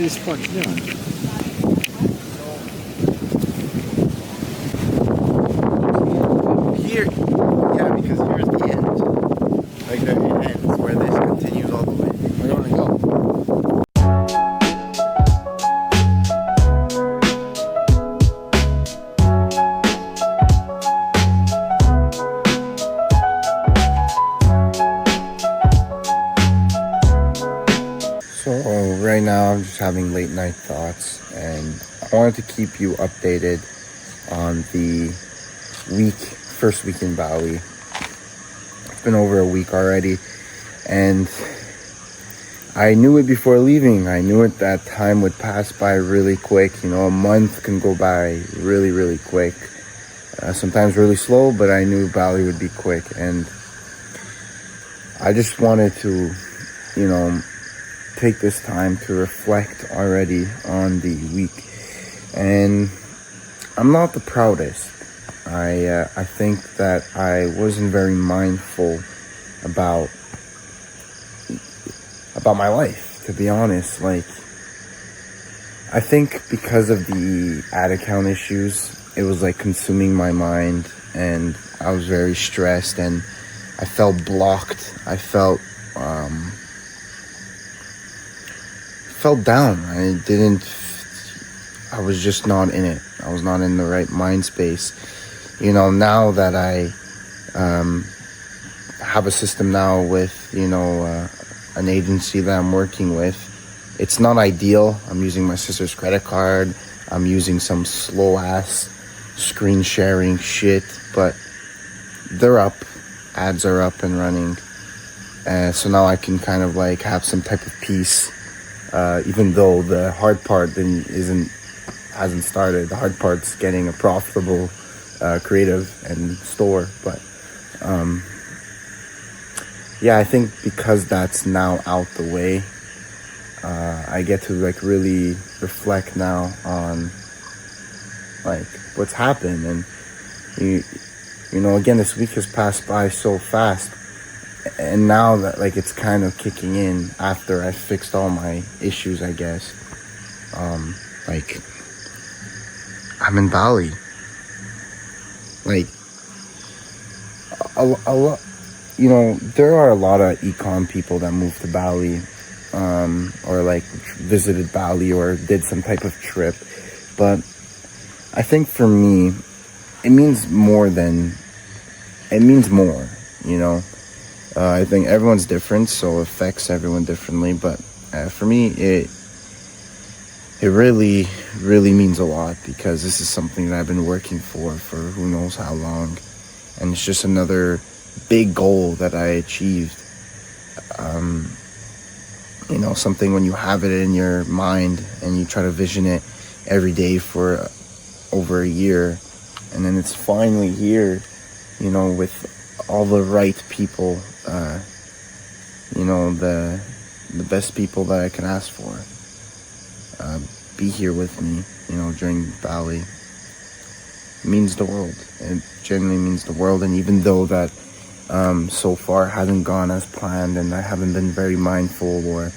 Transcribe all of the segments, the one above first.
as fuck doing? Here, yeah, because here's the end. Like there it ends, where this continues all the way. Where do you want to go? So right now I'm just having late night thoughts, and I wanted to keep you updated on the first week in Bali. It's been over a week already, and I knew it before leaving. I knew it that time would pass by really quick. You know, a month can go by really, really quick. Sometimes really slow, but I knew Bali would be quick, and I just wanted to, take this time to reflect already on the week. And I'm not the proudest. I think that I wasn't very mindful about my life, to be honest. Like, I think because of the ad account issues, it was like consuming my mind, and I was very stressed, and I felt blocked. I felt down. I was just not in it. I was not in the right mind space. Now that I have a system now with, an agency that I'm working with, it's not ideal. I'm using my sister's credit card. I'm using some slow ass screen sharing shit, but they're up. Ads are up and running. So now I can kind of like have some type of peace. Even though the hard part hasn't started. The hard part's getting a profitable creative and store. But I think because that's now out the way, I get to like really reflect now on like what's happened. And again, this week has passed by so fast. And now that like it's kind of kicking in after I fixed all my issues, I guess. Like I'm in Bali. Like a lot, there are a lot of ecom people that moved to Bali, or like visited Bali or did some type of trip. But I think for me, it means more. I think everyone's different, so it affects everyone differently. But for me, it really, really means a lot, because this is something that I've been working for who knows how long. And it's just another big goal that I achieved. Something when you have it in your mind and you try to vision it every day for over a year, and then it's finally here, with all the right people, the best people that I can ask for, be here with me, during Bali. It means the world. It genuinely means the world. And even though that so far hasn't gone as planned, and I haven't been very mindful, or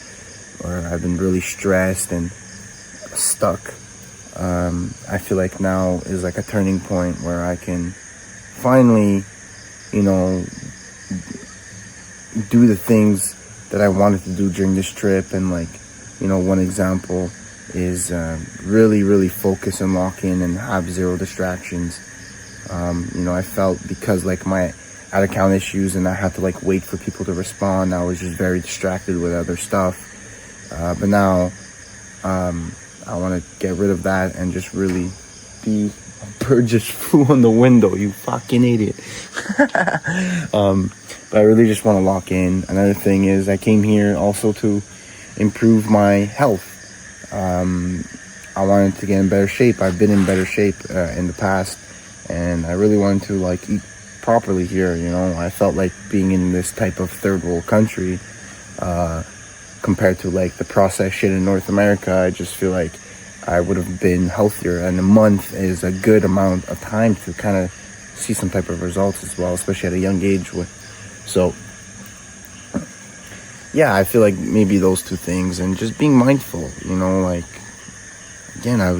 I've been really stressed and stuck, I feel like now is like a turning point where I can finally do the things that I wanted to do during this trip. And like, one example is really, really focus and lock in and have zero distractions. I felt because like my ad account issues and I had to like wait for people to respond, I was just very distracted with other stuff. But now I want to get rid of that and just really be a bird just flew on the window, you fucking idiot. But I really just want to lock in. Another thing is I came here also to improve my health. I wanted to get in better shape. I've been in better shape in the past, and I really wanted to like eat properly here. I felt like being in this type of third world country, compared to like the processed shit in North America, I just feel like I would have been healthier. And a month is a good amount of time to kind of see some type of results as well, especially at a young age. So yeah, I feel like maybe those two things, and just being mindful, like, again, I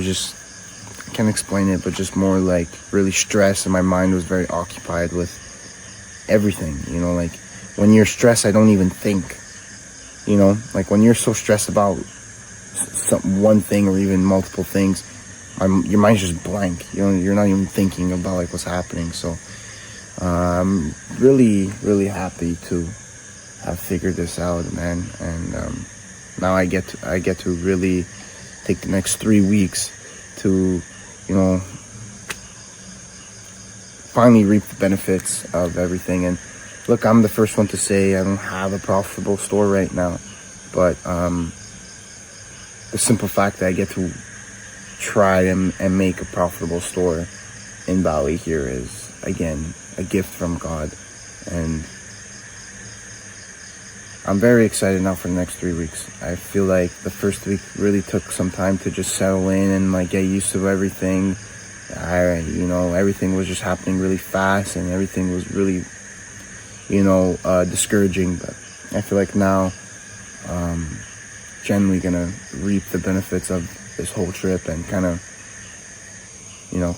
can't explain it, but just more like really stressed, and my mind was very occupied with everything, like when you're stressed, I don't even think, like when you're so stressed about one thing or even multiple things, your mind's just blank, you're not even thinking about like what's happening. So I'm really, really happy to have figured this out, man. And now I get to really take the next 3 weeks to, finally reap the benefits of everything. And look, I'm the first one to say I don't have a profitable store right now, but the simple fact that I get to try and make a profitable store in Bali here is, again, a gift from God. And I'm very excited now for the next 3 weeks. I feel like the first week really took some time to just settle in and like get used to everything. Everything was just happening really fast, and everything was really, discouraging. But I feel like now, generally gonna reap the benefits of this whole trip and kind of,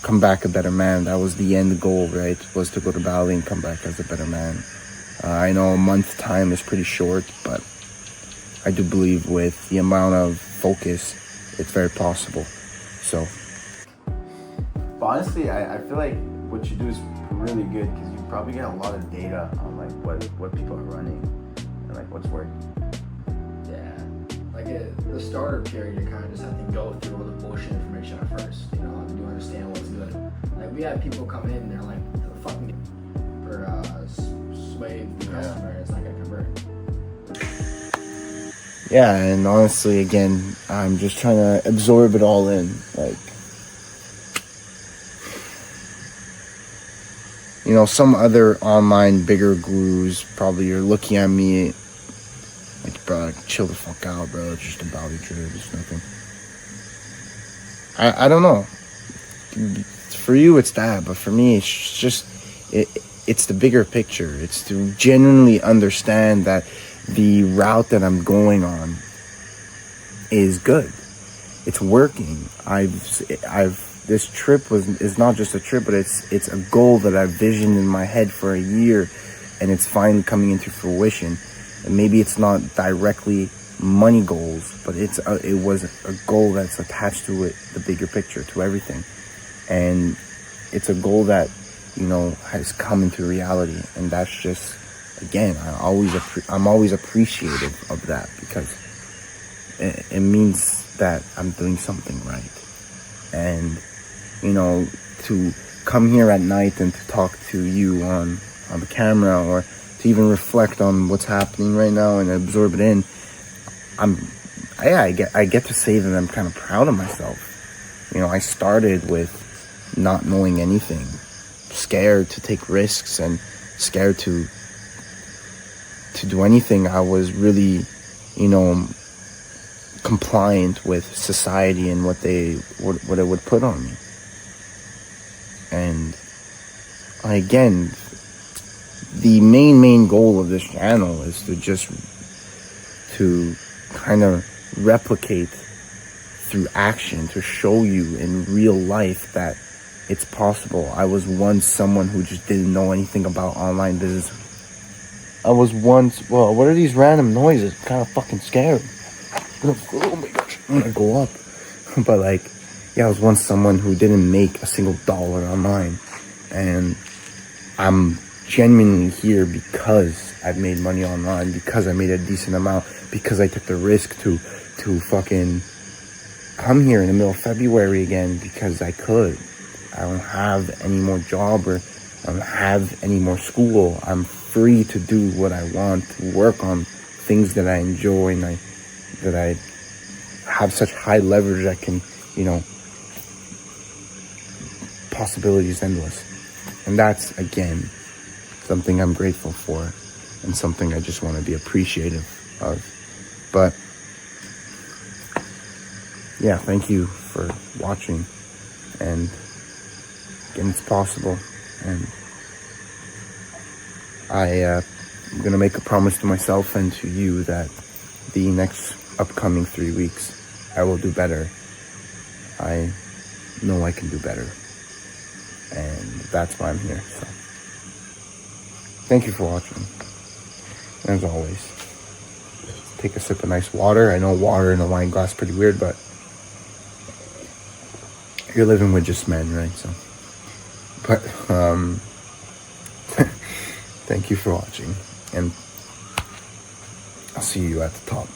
come back a better man. That was the end goal, right? Was to go to Bali and come back as a better man. I know a month time is pretty short, but I do believe with the amount of focus, it's very possible. So, but honestly, I feel like what you do is really good, because you probably get a lot of data on like what people are running and like what's working. Yeah, like the starter period, you kind of just have to go through all the bullshit information at first. You understand what's good. Like we had people come in and they're like, the fucking for sway the customer, it's not gonna convert. Yeah, and honestly, again, I'm just trying to absorb it all in. Like, some other online bigger gurus probably are looking at me like, bro, chill the fuck out, bro. It's just a Bali trip. It's nothing. I don't know. For you, it's that, but for me, it's just it's the bigger picture. It's to genuinely understand that the route that I'm going on is good. It's working. This trip is not just a trip, but it's a goal that I've visioned in my head for a year, and it's finally coming into fruition. And maybe it's not directly money goals, but it was a goal that's attached to it, the bigger picture, to everything. And it's a goal that, has come into reality. And that's just, again, I'm always appreciative of that, because it means that I'm doing something right. And, to come here at night and to talk to you on the camera, or to even reflect on what's happening right now and absorb it in, I get to say that I'm kind of proud of myself. I started with not knowing anything, scared to take risks and scared to do anything. I was really, compliant with society and what it would put on me. And again, the main goal of this channel is to kind of replicate through action, to show you in real life that it's possible. I was once someone who just didn't know anything about online business. I was once, well, what are these random noises? I'm kind of fucking scared. Oh my gosh, I'm gonna go up. But I was once someone who didn't make a single dollar online. And I'm genuinely here because I've made money online, because I made a decent amount, because I took the risk to fucking come here in the middle of February again, because I could. I don't have any more job, or I don't have any more school. I'm free to do what I want, to work on things that I enjoy, and that I have such high leverage that can, possibilities endless. And that's, again, something I'm grateful for, and something I just want to be appreciative of. But yeah, thank you for watching, and again, it's possible. And I'm gonna make a promise to myself and to you that the next upcoming 3 weeks I will do better. I know I can do better, and that's why I'm here. So thank you for watching. And as always, take a sip of nice water. I know water in a wine glass is pretty weird, but you're living with just men, right? So, but thank you for watching, and I'll see you at the top.